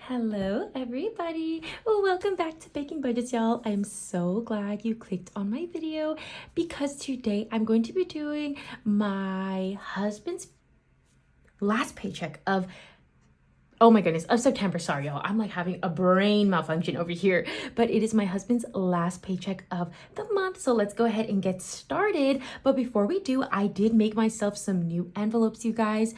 Hello everybody. Well, welcome back to Baking Budgets, y'all. I'm so glad you clicked on my video because today I'm going to be doing my husband's last paycheck of September. Sorry, y'all. I'm like having a brain malfunction over here. But it is my husband's last paycheck of the month. So let's go ahead and get started. But before we do, I did make myself some new envelopes, you guys.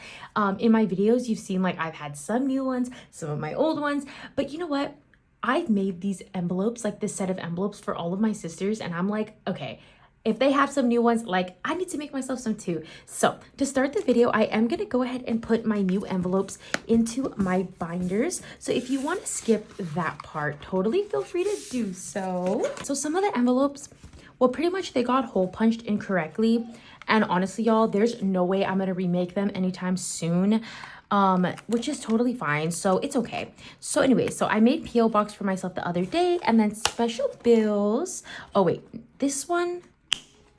In my videos, you've seen like I've had some new ones, some of my old ones. But you know what? I've made these envelopes, like this set of envelopes for all of my sisters. And I'm like, okay, if they have some new ones, like I need to make myself some too. So to start the video, I am going to go ahead and put my new envelopes into my binders. So if you want to skip that part, totally feel free to do so. So some of the envelopes, well, pretty much they got hole punched incorrectly. And honestly, y'all, there's no way I'm going to remake them anytime soon. Which is totally fine, so it's okay. So anyway, so I made P.O. box for myself the other day, and then special bills. Oh wait, this one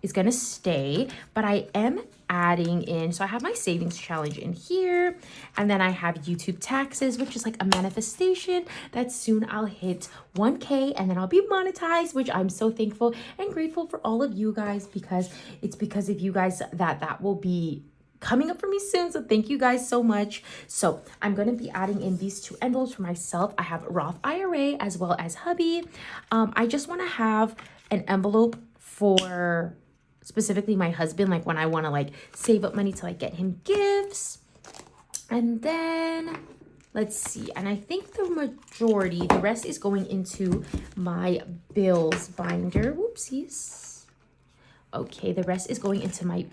is gonna stay, but I am adding in, so I have my savings challenge in here, and then I have YouTube taxes, which is like a manifestation that soon I'll hit 1K and then I'll be monetized, which I'm so thankful and grateful for all of you guys, because it's because of you guys that will be coming up for me soon. So thank you guys so much. So I'm going to be adding in these two envelopes for myself. I have Roth IRA as well as hubby. I just want to have an envelope for specifically my husband, like when I want to like save up money to like get him gifts. And then let's see, and I think the rest is going into my bills binder. Whoopsies. Okay, the rest is going into my,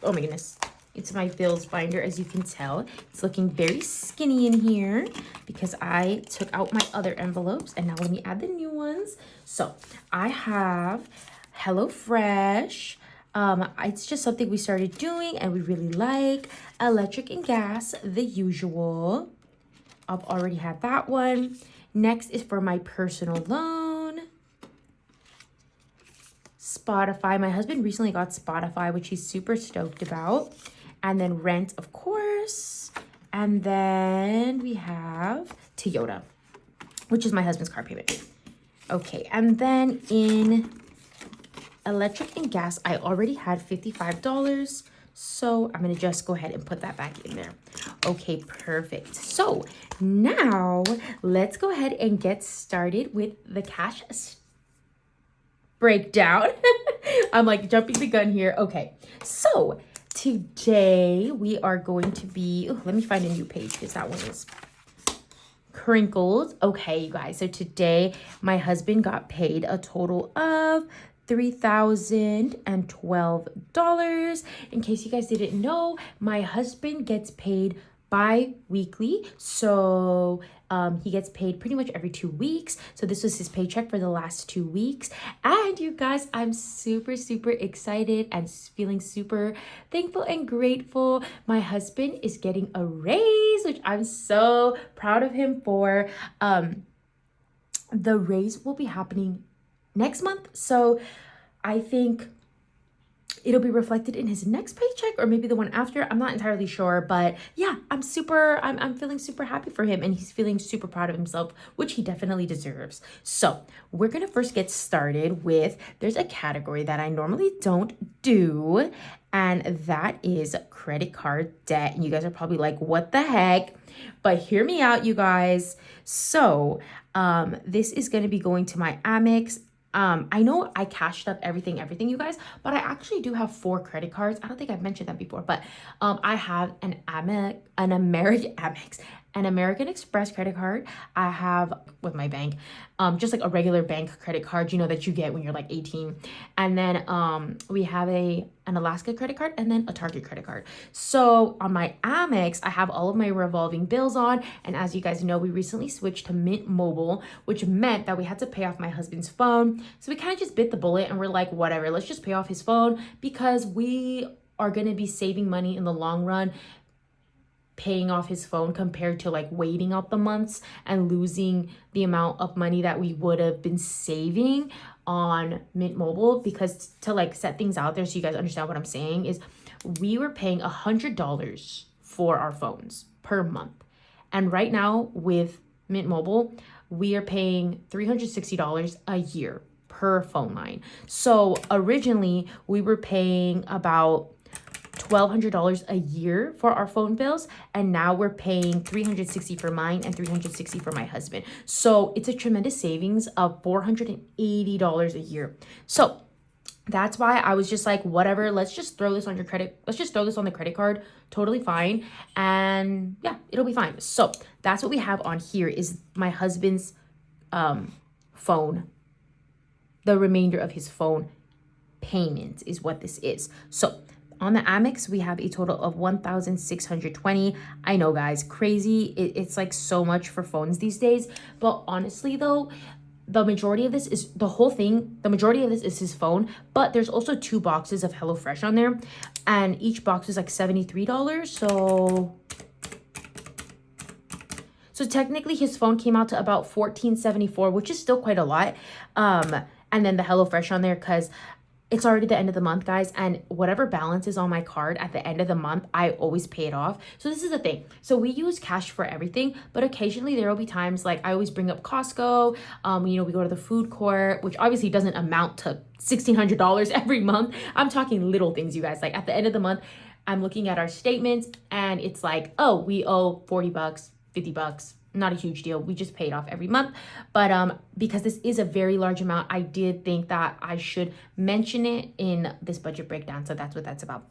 oh my goodness, it's my bills binder. As you can tell, it's looking very skinny in here because I took out my other envelopes, and now let me add the new ones. So I have HelloFresh. It's just something we started doing and we really like. Electric and gas, the usual. I've already had that one. Next is for my personal loan. Spotify. My husband recently got Spotify, which he's super stoked about. And then rent, of course. And then we have Toyota, which is my husband's car payment. Okay, and then in electric and gas, I already had $55. So I'm going to just go ahead and put that back in there. Okay, perfect. So now let's go ahead and get started with the cash breakdown. I'm like jumping the gun here. Okay, so today we are going to be, let me find a new page because that one is crinkled. Okay, you guys, so today my husband got paid a total of $3,012. In case you guys didn't know, my husband gets paid bi-weekly, so he gets paid pretty much every 2 weeks. So this was his paycheck for the last 2 weeks, and you guys, I'm super excited and feeling super thankful and grateful. My husband is getting a raise, which I'm so proud of him for. The raise will be happening next month, so I think it'll be reflected in his next paycheck or maybe the one after. I'm not entirely sure, but yeah, I'm feeling super happy for him, and he's feeling super proud of himself, which he definitely deserves. So we're gonna first get started with, there's a category that I normally don't do, and that is credit card debt. And you guys are probably like, what the heck? But hear me out, you guys. So this is gonna be going to my Amex. I know I cashed up everything, you guys, but I actually do have 4 credit cards. I don't think I've mentioned that before, but I have an American Express credit card. I have with my bank, just like a regular bank credit card, you know, that you get when you're like 18. And then we have an Alaska credit card and then a Target credit card. So on my Amex, I have all of my revolving bills on. And as you guys know, we recently switched to Mint Mobile, which meant that we had to pay off my husband's phone. So we kind of just bit the bullet and we're like, whatever, let's just pay off his phone, because we are going to be saving money in the long run paying off his phone compared to like waiting out the months and losing the amount of money that we would have been saving on Mint Mobile. Because to like set things out there so you guys understand what I'm saying, is we were paying $100 for our phones per month. And right now with Mint Mobile, we are paying $360 a year per phone line. So originally we were paying about $1,200 a year for our phone bills, and now we're paying $360 for mine and $360 for my husband. So it's a tremendous savings of $480 a year. So that's why I was just like, whatever, let's just throw this on your credit. Let's just throw this on the credit card. Totally fine. And yeah, it'll be fine. So that's what we have on here is my husband's phone. The remainder of his phone payment is what this is. So on the Amex, we have a total of $1,620. I know, guys, crazy. It's like so much for phones these days. But honestly, though, the majority of this is the whole thing. The majority of this is his phone, but there's also 2 boxes of HelloFresh on there, and each box is like $73. So technically his phone came out to about $14.74, which is still quite a lot. And then the HelloFresh on there, because it's already the end of the month, guys, and whatever balance is on my card at the end of the month, I always pay it off. So this is the thing. So we use cash for everything, but occasionally there will be times like I always bring up Costco. We go to the food court, which obviously doesn't amount to $1,600 every month. I'm talking little things, you guys. Like at the end of the month, I'm looking at our statements and it's like, oh, we owe $40, $50. Not a huge deal. We just pay it off every month. But because this is a very large amount, I did think that I should mention it in this budget breakdown. So that's what that's about.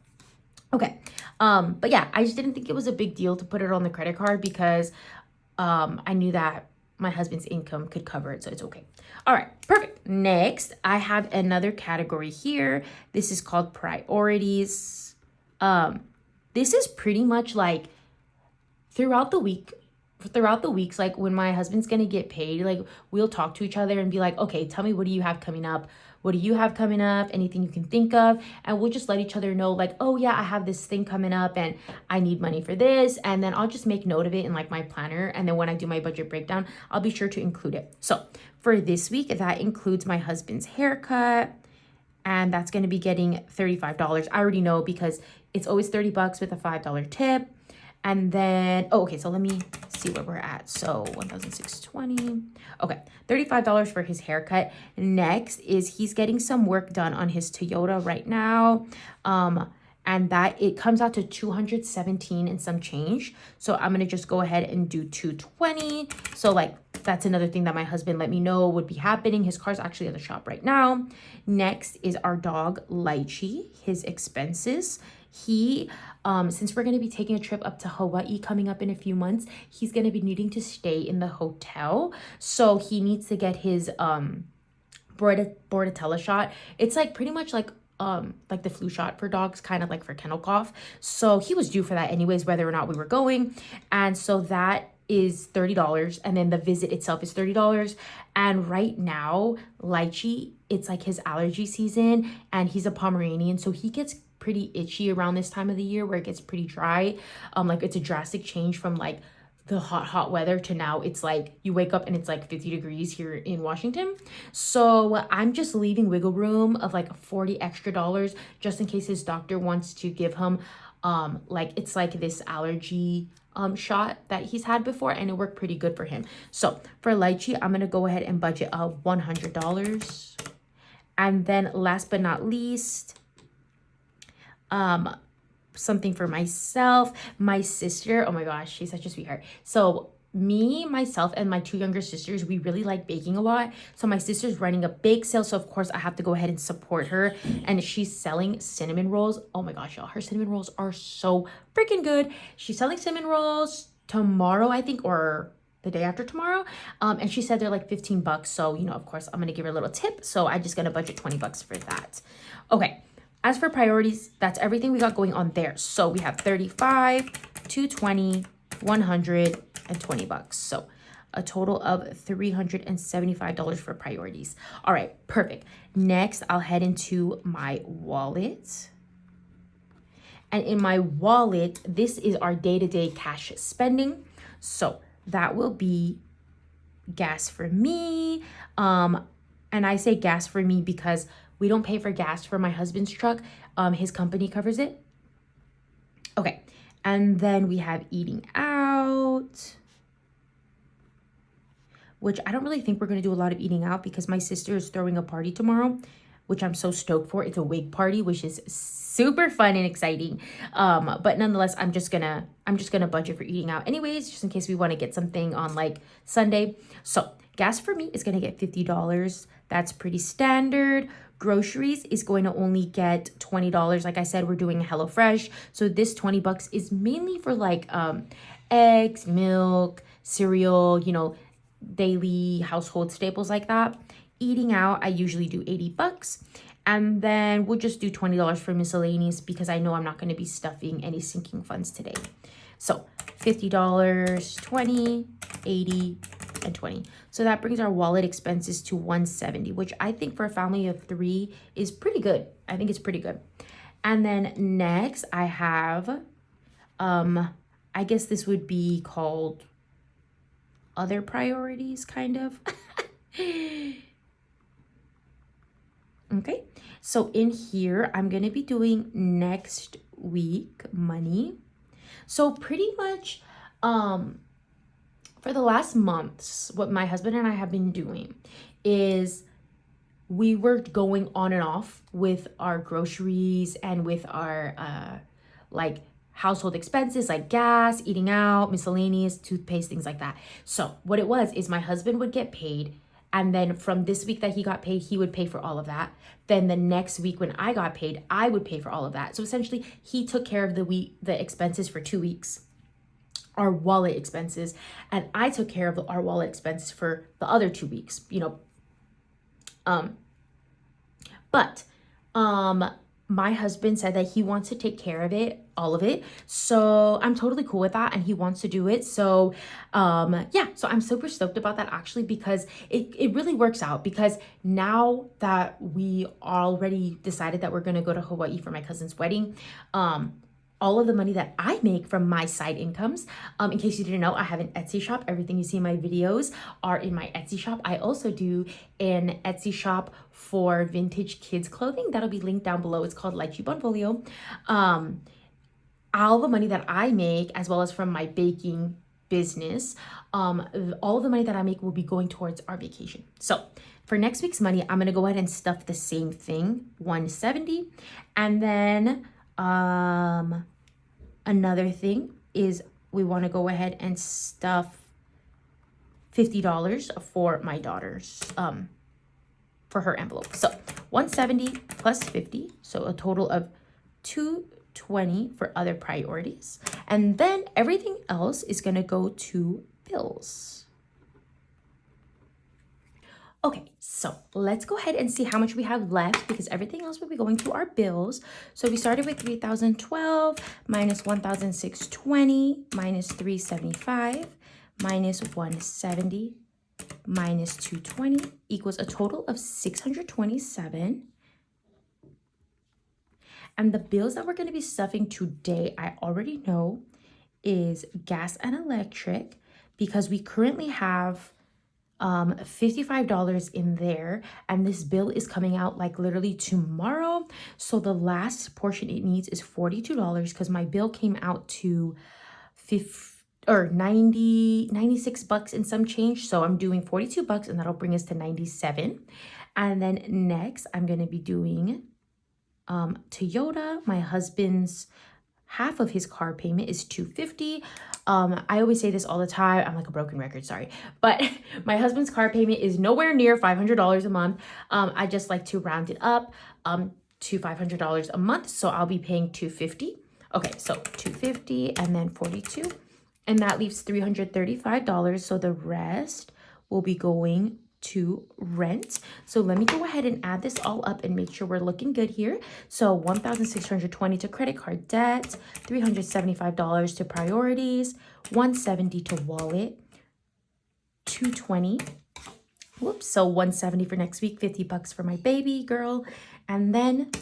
Okay. But yeah, I just didn't think it was a big deal to put it on the credit card because I knew that my husband's income could cover it. So it's okay. All right, perfect. Next, I have another category here. This is called priorities. This is pretty much like throughout the weeks, like when my husband's gonna get paid, like we'll talk to each other and be like, okay, tell me, what do you have coming up? What do you have coming up? Anything you can think of? And we'll just let each other know like, oh yeah, I have this thing coming up and I need money for this. And then I'll just make note of it in like my planner. And then when I do my budget breakdown, I'll be sure to include it. So for this week, that includes my husband's haircut. And that's gonna be getting $35. I already know because it's always $30 with a $5 tip. And then, okay, so let me see where we're at. So $1,620. Okay, $35 for his haircut. Next is he's getting some work done on his Toyota right now. And that it comes out to $217 and some change. So I'm gonna just go ahead and do $220. So like that's another thing that my husband let me know would be happening. His car's actually at the shop right now. Next is our dog Lychee, his expenses. He since we're going to be taking a trip up to Hawaii coming up in a few months, he's going to be needing to stay in the hotel. So he needs to get his Bordetella shot. It's like pretty much like the flu shot for dogs, kind of like for kennel cough. So he was due for that anyways, whether or not we were going. And so that is $30, and then the visit itself is $30. And right now, Lychee, it's like his allergy season, and he's a Pomeranian, so he gets pretty itchy around this time of the year where it gets pretty dry. Like it's a drastic change from like the hot weather to now it's like you wake up and it's like 50 degrees here in Washington. So I'm just leaving wiggle room of like $40 extra just in case his doctor wants to give him like it's like this allergy shot that he's had before, and it worked pretty good for him. So for Lychee, I'm gonna go ahead and budget $100. And then last but not least, something for myself. My sister, oh my gosh, she's such a sweetheart. So me, myself, and my 2 younger sisters, we really like baking a lot. So my sister's running a bake sale, so of course I have to go ahead and support her. And she's selling cinnamon rolls. Oh my gosh, y'all, her cinnamon rolls are so freaking good. She's selling cinnamon rolls tomorrow, I think, or the day after tomorrow. And she said they're like $15. So, of course I'm gonna give her a little tip. So I'm just gonna budget $20 for that. Okay. As for priorities, that's everything we got going on there. So we have 35, 220, 100, and $20. So a total of $375 for priorities. All right, perfect. Next, I'll head into my wallet. And in my wallet, this is our day-to-day cash spending. So that will be gas for me. And I say gas for me because we don't pay for gas for my husband's truck. His company covers it. Okay. And then we have eating out. which I don't really think we're going to do a lot of eating out because my sister is throwing a party tomorrow, which I'm so stoked for. It's a wig party, which is super fun and exciting. But nonetheless, I'm just gonna budget for eating out anyways, just in case we want to get something on like Sunday. So gas for me is gonna get $50. That's pretty standard. Groceries is going to only get $20. Like I said, we're doing HelloFresh, so this 20 bucks is mainly for like eggs, milk, cereal, you know, daily household staples like that. Eating out, I usually do 80 bucks. And then we'll just do $20 for miscellaneous because I know I'm not going to be stuffing any sinking funds today. So $50, 20, 80, and 20. So that brings our wallet expenses to 170, which I think for a family of 3 is pretty good. I think it's pretty good. And then next I have, I guess this would be called other priorities, kind of. Okay, so in here, I'm going to be doing next week money. So pretty much, for the last months, what my husband and I have been doing is we were going on and off with our groceries and with our, like, household expenses like gas, eating out, miscellaneous, toothpaste, things like that. So what it was is my husband would get paid, and then from this week that he got paid, he would pay for all of that. Then the next week when I got paid, I would pay for all of that. So essentially, he took care of the expenses for 2 weeks, our wallet expenses, and I took care of our wallet expenses for the other 2 weeks, you know. But my husband said that he wants to take care of it, all of it. So I'm totally cool with that, and he wants to do it. So yeah, so I'm super stoked about that actually, because it really works out, because now that we already decided that we're gonna go to Hawaii for my cousin's wedding, all of the money that I make from my side incomes, in case you didn't know, I have an Etsy shop. Everything you see in my videos are in my Etsy shop. I also do an Etsy shop for vintage kids clothing. That'll be linked down below. It's called Lychee Bonfolio. All the money that I make, as well as from my baking business, all of the money that I make will be going towards our vacation. So for next week's money, I'm gonna go ahead and stuff the same thing, 170, and then another thing is we want to go ahead and stuff $50 for my daughter's for her envelope. So 170 plus 50, so a total of 220 for other priorities, and then everything else is going to go to bills. Okay, so let's go ahead and see how much we have left, because everything else will be going to our bills. So we started with 3,012 minus 1,620 minus 375 minus 170 minus 220 equals a total of 627. And the bills that we're going to be stuffing today, I already know, is gas and electric, because we currently have $55 in there, and this bill is coming out like literally tomorrow. So the last portion it needs is $42, because my bill came out to 96 bucks and some change. So I'm doing 42 bucks, and that'll bring us to 97. And then next I'm going to be doing Toyota. My husband's half of his car payment is $250. I always say this all the time. I'm like a broken record, sorry. But my husband's car payment is nowhere near $500 a month. I just like to round it up to $500 a month. So I'll be paying $250. Okay, so $250 and then 42. And that leaves $335. So the rest will be going to rent. So let me go ahead and add this all up and make sure we're looking good here. So 1,620 to credit card debt, $375 to priorities, 170 to wallet, 220. Whoops, so 170 for next week, 50 bucks for my baby girl, and then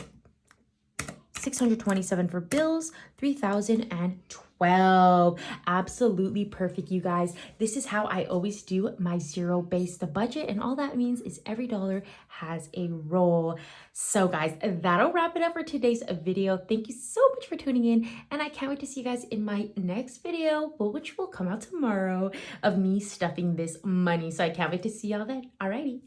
627 for bills, 3,012. Absolutely perfect, you guys. This is how I always do my zero-based budget, and all that means is every dollar has a roll. So guys, that'll wrap it up for today's video. Thank you so much for tuning in, and I can't wait to see you guys in my next video, which will come out tomorrow, of me stuffing this money. So I can't wait to see y'all then. Alrighty.